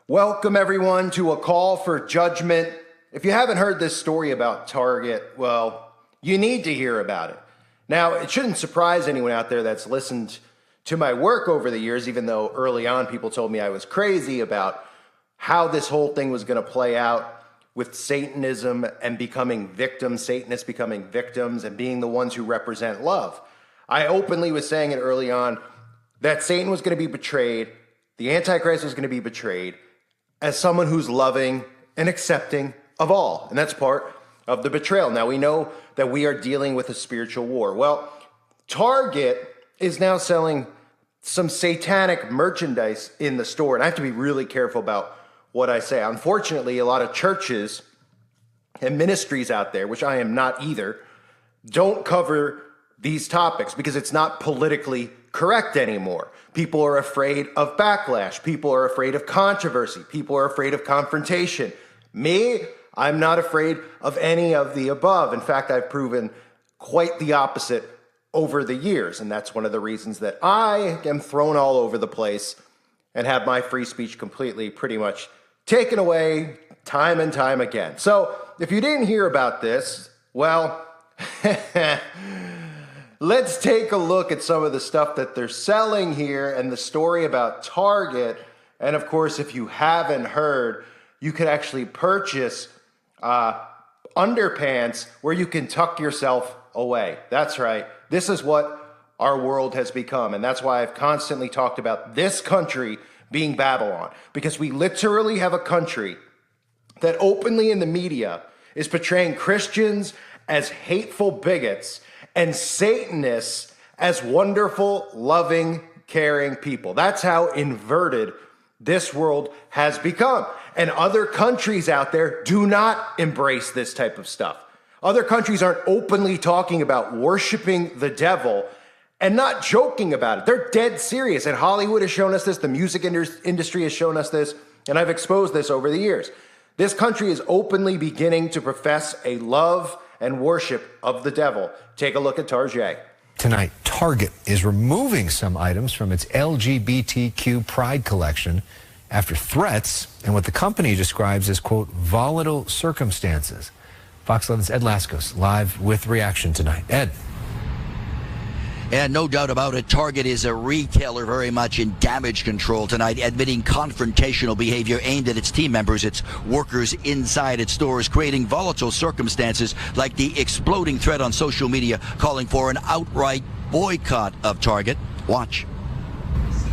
Welcome, everyone, to A Call for Judgment. If you haven't heard this story about Target, well, you need to hear about it. Now, it shouldn't surprise anyone out there that's listened to my work over the years, even though early on people told me I was crazy about how this whole thing was going to play out with Satanism and becoming victims, Satanists becoming victims and being the ones who represent love. I openly was saying it early on that Satan was going to be betrayed, the Antichrist was going to be betrayed as someone who's loving and accepting of all. And that's part of the betrayal. Now, we know that we are dealing with a spiritual war. Well, Target is now selling some satanic merchandise in the store. And I have to be really careful about what I say. Unfortunately, a lot of churches and ministries out there, which I am not either, don't cover these topics because it's not politically correct anymore. People are afraid of backlash. People are afraid of controversy. People are afraid of confrontation. Me, I'm not afraid of any of the above. In fact, I've proven quite the opposite over the years. And that's one of the reasons that I am thrown all over the place and have my free speech completely pretty much taken away time and time again. So if you didn't hear about this, well, let's take a look at some of the stuff that they're selling here and the story about Target. And of course, if you haven't heard, you could actually purchase underpants where you can tuck yourself away. That's right. This is what our world has become. And that's why I've constantly talked about this country being Babylon, because we literally have a country that openly in the media is portraying Christians as hateful bigots and Satanists as wonderful, loving, caring people. That's how inverted this world has become. And other countries out there do not embrace this type of stuff. Other countries aren't openly talking about worshiping the devil and not joking about it. They're dead serious. And Hollywood has shown us this. The music industry has shown us this. And I've exposed this over the years. This country is openly beginning to profess a love and worship of the devil. Take a look at Target. Tonight, Target is removing some items from its LGBTQ Pride collection after threats and what the company describes as, quote, volatile circumstances. Fox 11's Ed Laskos live with reaction tonight. Ed. And no doubt about it, Target is a retailer very much in damage control tonight, admitting confrontational behavior aimed at its team members, its workers inside its stores, creating volatile circumstances like the exploding thread on social media calling for an outright boycott of Target. Watch.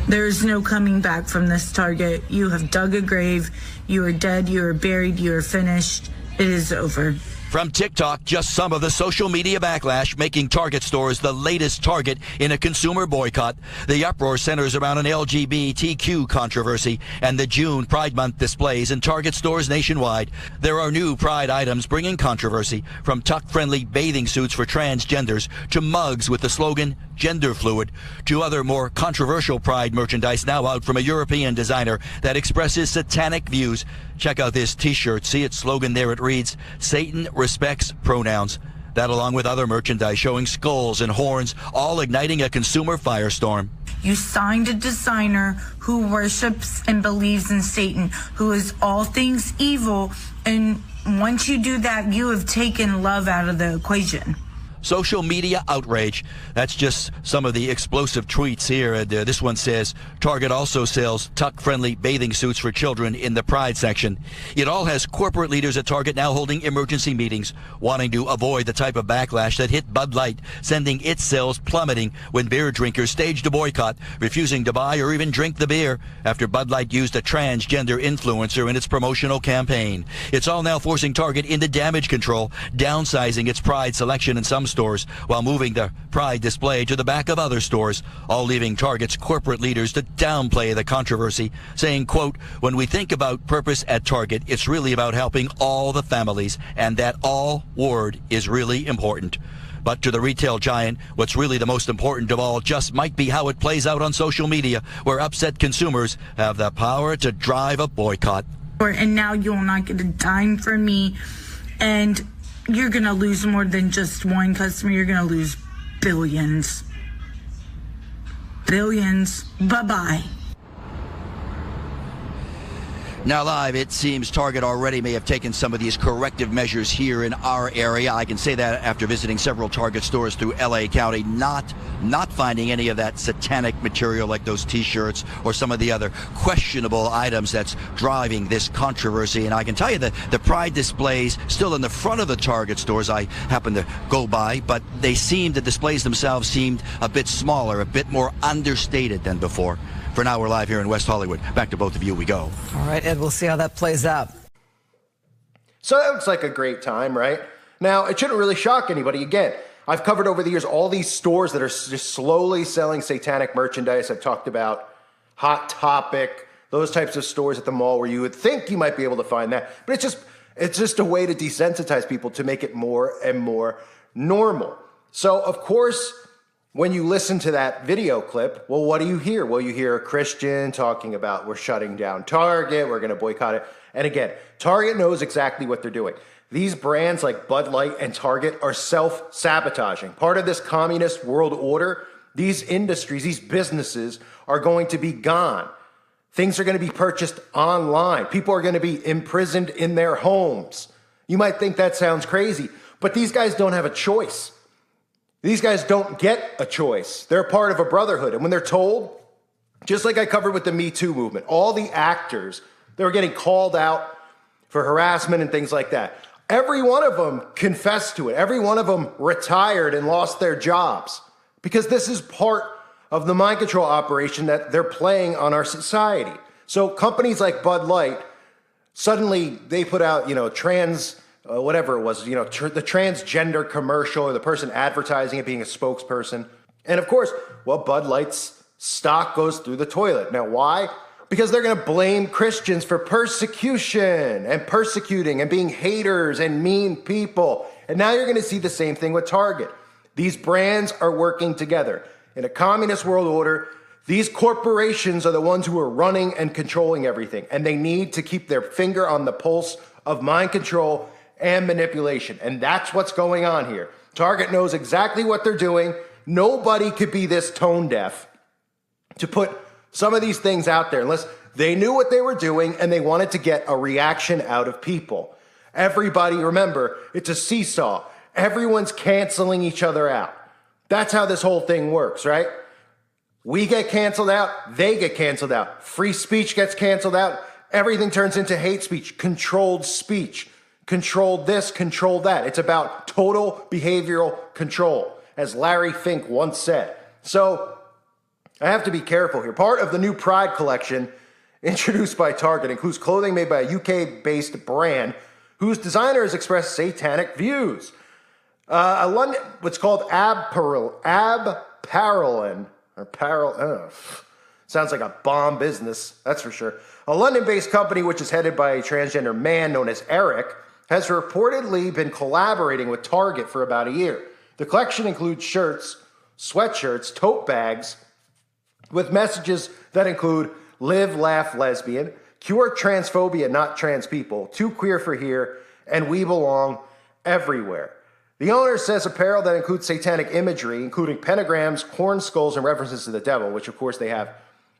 There's no coming back from this, Target. You have dug a grave. You are dead. You are buried. You are finished. It is over. From TikTok, just some of the social media backlash making Target stores the latest target in a consumer boycott. The uproar centers around an LGBTQ controversy and the June Pride Month displays in Target stores nationwide. There are new Pride items bringing controversy, from tuck-friendly bathing suits for transgenders to mugs with the slogan gender fluid, to other more controversial Pride merchandise now out from a European designer that expresses satanic views. Check out this t-shirt. See its slogan there. It reads, Satan respects pronouns. That, along with other merchandise showing skulls and horns, all igniting a consumer firestorm. You signed a designer who worships and believes in Satan, who is all things evil. And once you do that, you have taken love out of the equation. Social media outrage. That's just some of the explosive tweets here. And this one says, Target also sells tuck-friendly bathing suits for children in the Pride section. It all has corporate leaders at Target now holding emergency meetings, wanting to avoid the type of backlash that hit Bud Light, sending its sales plummeting when beer drinkers staged a boycott, refusing to buy or even drink the beer after Bud Light used a transgender influencer in its promotional campaign. It's all now forcing Target into damage control, downsizing its Pride selection in some stores while moving the Pride display to the back of other stores, all leaving Target's corporate leaders to downplay the controversy, saying, quote, when we think about purpose at Target, it's really about helping all the families, and that all word is really important. But to the retail giant, what's really the most important of all just might be how it plays out on social media, where upset consumers have the power to drive a boycott. And now you will not get a dime from me, and you're going to lose more than just one customer. You're going to lose billions. Billions. Bye-bye. Now live, it seems Target already may have taken some of these corrective measures here in our area. I can say that after visiting several Target stores through LA County, not finding any of that satanic material like those t-shirts or some of the other questionable items that's driving this controversy. And I can tell you that the pride displays still in the front of the Target stores I happen to go by, but the displays themselves seemed a bit smaller, a bit more understated than before. For now, we're live here in West Hollywood. Back to both of you we go. All right, Ed, we'll see how that plays out. So that looks like a great time, right? Now, it shouldn't really shock anybody. Again, I've covered over the years all these stores that are just slowly selling satanic merchandise. I've talked about Hot Topic, those types of stores at the mall where you would think you might be able to find that. But it's just a way to desensitize people to make it more and more normal. So, of course, when you listen to that video clip, well, what do you hear? Well, you hear a Christian talking about we're shutting down Target, we're going to boycott it. And again, Target knows exactly what they're doing. These brands like Bud Light and Target are self-sabotaging. Part of this communist world order, these industries, these businesses are going to be gone. Things are going to be purchased online. People are going to be imprisoned in their homes. You might think that sounds crazy, but these guys don't have a choice. These guys don't get a choice. They're part of a brotherhood. And when they're told, just like I covered with the Me Too movement, all the actors, they were getting called out for harassment and things like that. Every one of them confessed to it. Every one of them retired and lost their jobs because this is part of the mind control operation that they're playing on our society. So companies like Bud Light, suddenly they put out, whatever it was, the transgender commercial or the person advertising it being a spokesperson. And of course, Bud Light's stock goes through the toilet. Now, why? Because they're going to blame Christians for persecution and persecuting and being haters and mean people. And now you're going to see the same thing with Target. These brands are working together. In a communist world order, these corporations are the ones who are running and controlling everything. And they need to keep their finger on the pulse of mind control and manipulation. And that's what's going on here. Target knows exactly what they're doing. Nobody could be this tone deaf to put some of these things out there unless they knew what they were doing and they wanted to get a reaction out of people. Everybody, remember, it's a seesaw. Everyone's canceling each other out. That's how this whole thing works, right? We get canceled out, they get canceled out. Free speech gets canceled out. Everything turns into hate speech, controlled speech. Control this, control that. It's about total behavioral control, as Larry Fink once said. So I have to be careful here. Part of the new Pride collection introduced by Target includes clothing made by a UK-based brand whose designer has expressed satanic views. What's called sounds like a bomb business, that's for sure. A London-based company which is headed by a transgender man known as Eric has reportedly been collaborating with Target for about a year. The collection includes shirts, sweatshirts, tote bags with messages that include live, laugh, lesbian, cure transphobia, not trans people, too queer for here, and we belong everywhere. The owner says apparel that includes satanic imagery, including pentagrams, horn skulls, and references to the devil, which of course they have.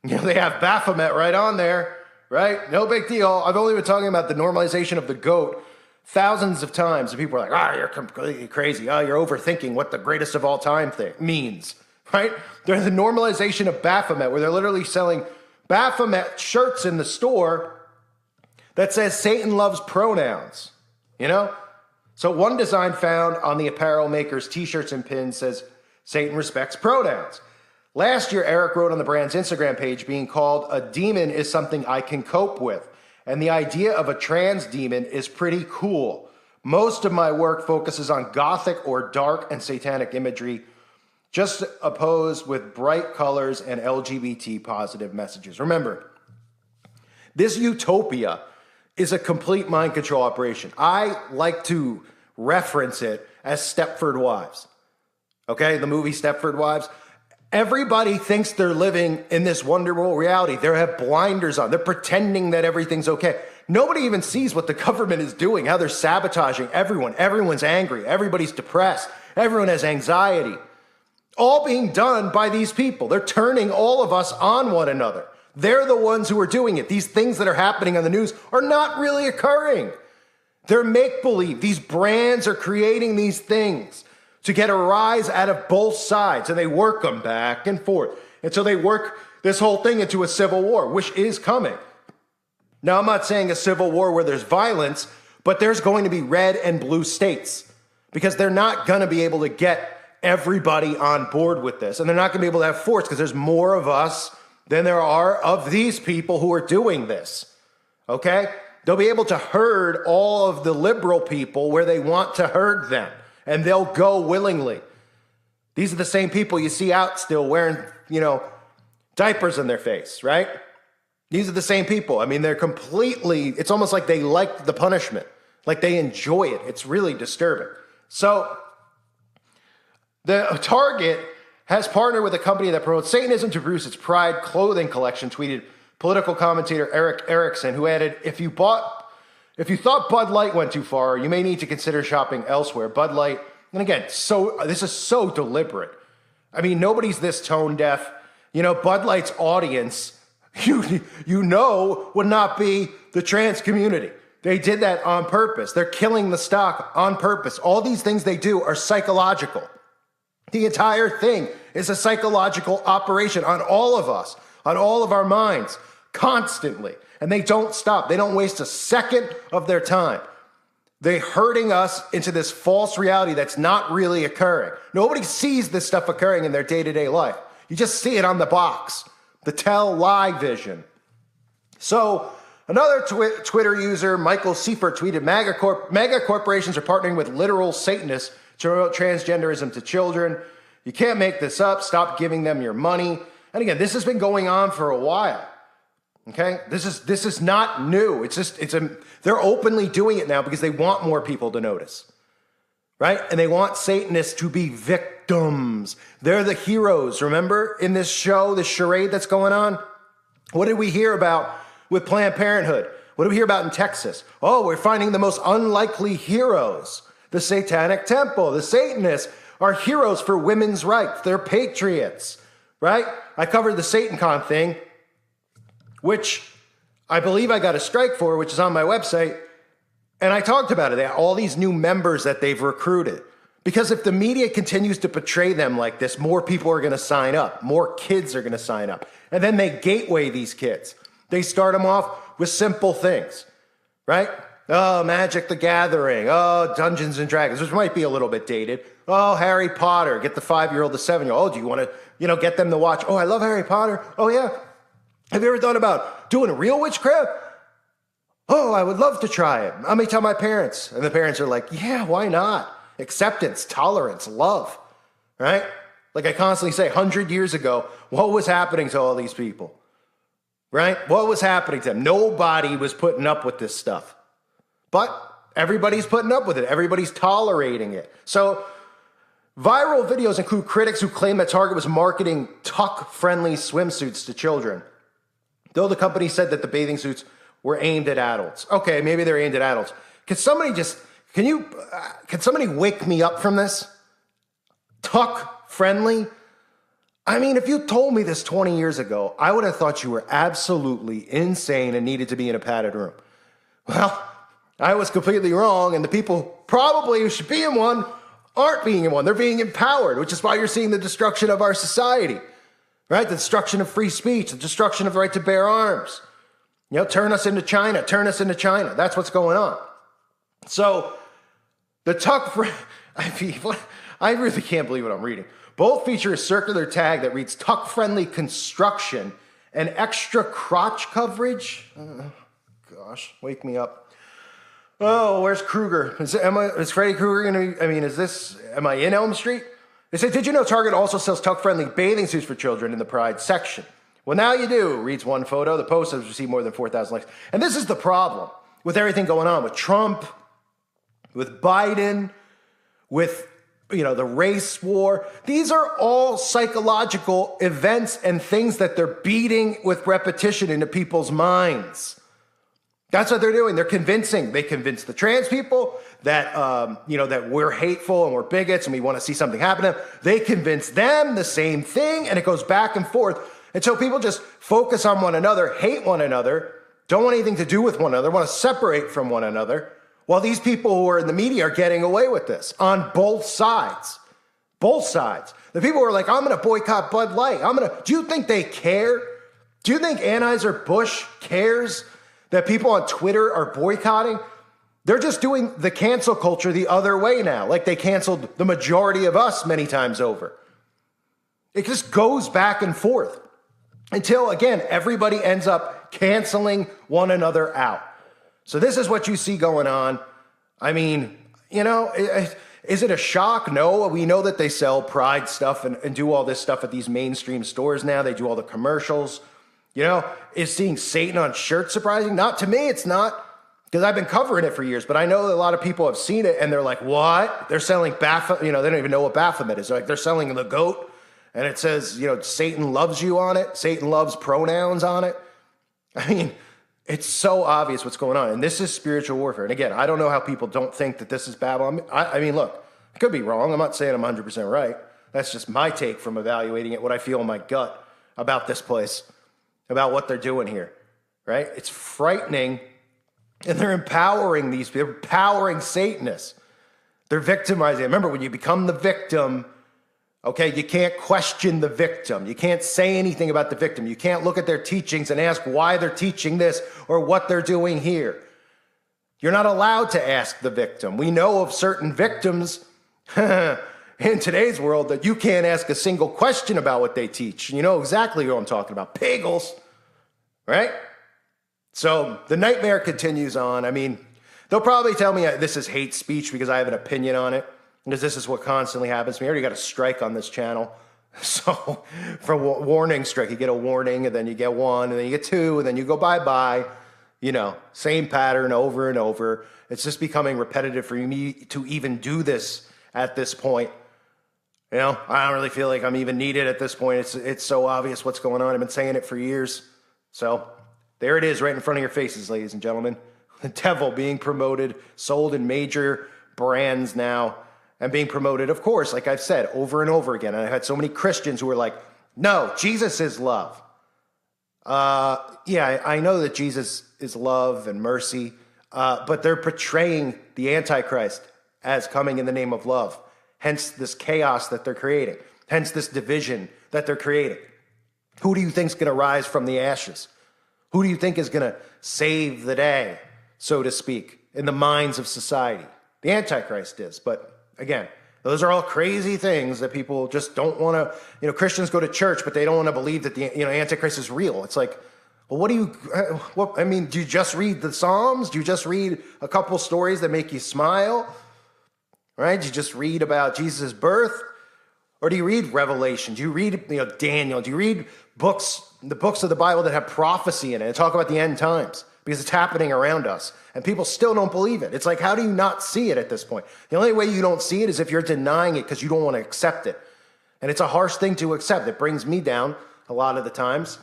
They have Baphomet right on there, right? No big deal. I've only been talking about the normalization of the goat thousands of times, and people are like, you're completely crazy. You're overthinking what the greatest of all time thing means, right? There's the normalization of Baphomet, where they're literally selling Baphomet shirts in the store that says Satan loves pronouns, So one design found on the apparel maker's t-shirts and pins says Satan respects pronouns. Last year, Eric wrote on the brand's Instagram page, being called a demon is something I can cope with. And the idea of a trans demon is pretty cool. Most of my work focuses on gothic or dark and satanic imagery, just opposed with bright colors and LGBT positive messages. Remember, this utopia is a complete mind control operation. I like to reference it as Stepford Wives. Okay, the movie Stepford Wives. Everybody thinks they're living in this wonderful reality. They have blinders on. They're pretending that everything's okay. Nobody even sees what the government is doing, how they're sabotaging everyone. Everyone's angry. Everybody's depressed. Everyone has anxiety. All being done by these people. They're turning all of us on one another. They're the ones who are doing it. These things that are happening on the news are not really occurring. They're make-believe. These brands are creating these things to get a rise out of both sides, and they work them back and forth until they work this whole thing into a civil war, which is coming. Now, I'm not saying a civil war where there's violence, but there's going to be red and blue states because they're not going to be able to get everybody on board with this, and they're not going to be able to have force because there's more of us than there are of these people who are doing this, okay? They'll be able to herd all of the liberal people where they want to herd them, and they'll go willingly. These are the same people you see out still wearing, diapers in their face, right? These are the same people. I mean, they're completely, it's almost like they like the punishment, like they enjoy it. It's really disturbing. So the Target has partnered with a company that promotes Satanism to produce its Pride clothing collection, tweeted political commentator Eric Erickson, who added, if you thought Bud Light went too far, you may need to consider shopping elsewhere. Bud Light, and again, this is so deliberate. I mean, nobody's this tone deaf. Bud Light's audience, would not be the trans community. They did that on purpose. They're killing the stock on purpose. All these things they do are psychological. The entire thing is a psychological operation on all of us, on all of our minds, constantly. And they don't stop. They don't waste a second of their time. They're herding us into this false reality that's not really occurring. Nobody sees this stuff occurring in their day-to-day life. You just see it on the box, the lie vision. So another Twitter user, Michael Seifert, tweeted, mega corporations are partnering with literal Satanists to promote transgenderism to children. You can't make this up. Stop giving them your money. And again, this has been going on for a while. Okay? This is not new. They're openly doing it now because they want more people to notice. Right? And they want Satanists to be victims. They're the heroes. Remember in this show, this charade that's going on? What did we hear about with Planned Parenthood? What did we hear about in Texas? Oh, we're finding the most unlikely heroes. The Satanic Temple, the Satanists are heroes for women's rights. They're patriots, right? I covered the SatanCon thing, which I believe I got a strike for, which is on my website. And I talked about it, all these new members that they've recruited. Because if the media continues to portray them like this, more people are going to sign up. More kids are going to sign up. And then they gateway these kids. They start them off with simple things, right? Oh, Magic the Gathering. Oh, Dungeons and Dragons, which might be a little bit dated. Oh, Harry Potter. Get the 5-year-old, the 7-year-old. Oh, do you want to, get them to watch? Oh, I love Harry Potter. Oh, yeah. Have you ever thought about doing real witchcraft? Oh, I would love to try it. Let me tell my parents. And the parents are like, yeah, why not? Acceptance, tolerance, love, right? Like I constantly say, 100 years ago, what was happening to all these people, right? What was happening to them? Nobody was putting up with this stuff. But everybody's putting up with it. Everybody's tolerating it. So viral videos include critics who claim that Target was marketing tuck-friendly swimsuits to children, though the company said that the bathing suits were aimed at adults. Okay, maybe they're aimed at adults. Can somebody wake me up from this? Tuck-friendly? I mean, if you told me this 20 years ago, I would have thought you were absolutely insane and needed to be in a padded room. Well, I was completely wrong, and the people probably who should be in one aren't being in one. They're being empowered, which is why you're seeing the destruction of our society, right? The destruction of free speech, the destruction of the right to bear arms. Turn us into China. That's what's going on. So the I really can't believe what I'm reading. Both feature a circular tag that reads tuck-friendly construction and extra crotch coverage. Gosh, wake me up. Oh, where's Kruger? Is Freddy Krueger going to am I in Elm Street? They say, did you know Target also sells tuck-friendly bathing suits for children in the Pride section? Well, now you do, reads one photo. The post has received more than 4,000 likes. And this is the problem with everything going on with Trump, with Biden, with, the race war. These are all psychological events and things that they're beating with repetition into people's minds. That's what they're doing. They're convincing. They convince the trans people that, that we're hateful and we're bigots and we want to see something happen to them. They convince them the same thing, and it goes back and forth. And so people just focus on one another, hate one another, don't want anything to do with one another, want to separate from one another, while these people who are in the media are getting away with this on both sides. Both sides. The people who are like, I'm going to boycott Bud Light. Do you think they care? Do you think Anheuser-Busch cares that people on Twitter are boycotting? They're just doing the cancel culture the other way now, like they canceled the majority of us many times over. It just goes back and forth until, again, everybody ends up canceling one another out. So this is what you see going on. I mean, you know, is it a shock? No, we know that they sell Pride stuff and do all this stuff at these mainstream stores now. They do all the commercials. You know, is seeing Satan on shirts surprising? Not to me, it's not, because I've been covering it for years, but I know that a lot of people have seen it and they're like, what? They're selling Baphomet, you know, they don't even know what Baphomet is. They're selling the goat and it says, you know, Satan loves you on it. Satan loves pronouns on it. I mean, it's so obvious what's going on. And this is spiritual warfare. And again, I don't know how people don't think that this is Babylon. I mean, look, I could be wrong. I'm not saying I'm 100% right. That's just my take from evaluating it, what I feel in my gut about this place, about what they're doing here, right? It's frightening. And they're empowering these people, empowering Satanists. They're victimizing. Remember, when you become the victim, okay, you can't question the victim. You can't say anything about the victim. You can't look at their teachings and ask why they're teaching this or what they're doing here. You're not allowed to ask the victim. We know of certain victims in today's world that you can't ask a single question about what they teach. You know exactly who I'm talking about. Pagels, right? So the nightmare continues on. I mean, they'll probably tell me this is hate speech because I have an opinion on it, because this is what constantly happens to me. I already got a strike on this channel. So for warning strike, you get a warning, and then you get one, and then you get two, and then you go bye-bye. You know, same pattern over and over. It's just becoming repetitive for me to even do this at this point. You know, I don't really feel like I'm even needed at this point. It's so obvious what's going on. I've been saying it for years. So there it is right in front of your faces, ladies and gentlemen. The devil being promoted, sold in major brands now, and being promoted, of course, like I've said, over and over again. And I've had so many Christians who were like, no, Jesus is love. Yeah, I know that Jesus is love and mercy, but they're portraying the Antichrist as coming in the name of love. Hence this chaos that they're creating. Hence this division that they're creating. Who do you think is going to rise from the ashes? Who do you think is going to save the day, so to speak, in the minds of society? The Antichrist is. But again, those are all crazy things that people just don't want to, you know, Christians go to church, but they don't want to believe that the, you know, Antichrist is real. It's like, well, I mean, do you just read the Psalms? Do you just read a couple stories that make you smile? Right? Do you just read about Jesus' birth? Or do you read Revelation? Do you read, you know, Daniel? Do you read the books of the Bible that have prophecy in it and talk about the end times? Because it's happening around us. And people still don't believe it. It's like, how do you not see it at this point? The only way you don't see it is if you're denying it because you don't want to accept it. And it's a harsh thing to accept. It brings me down a lot of the times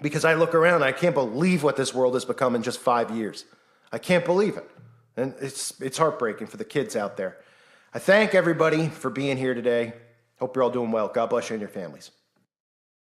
because I look around and I can't believe what this world has become in just 5 years. I can't believe it. And it's heartbreaking for the kids out there. I thank everybody for being here today. Hope you're all doing well. God bless you and your families.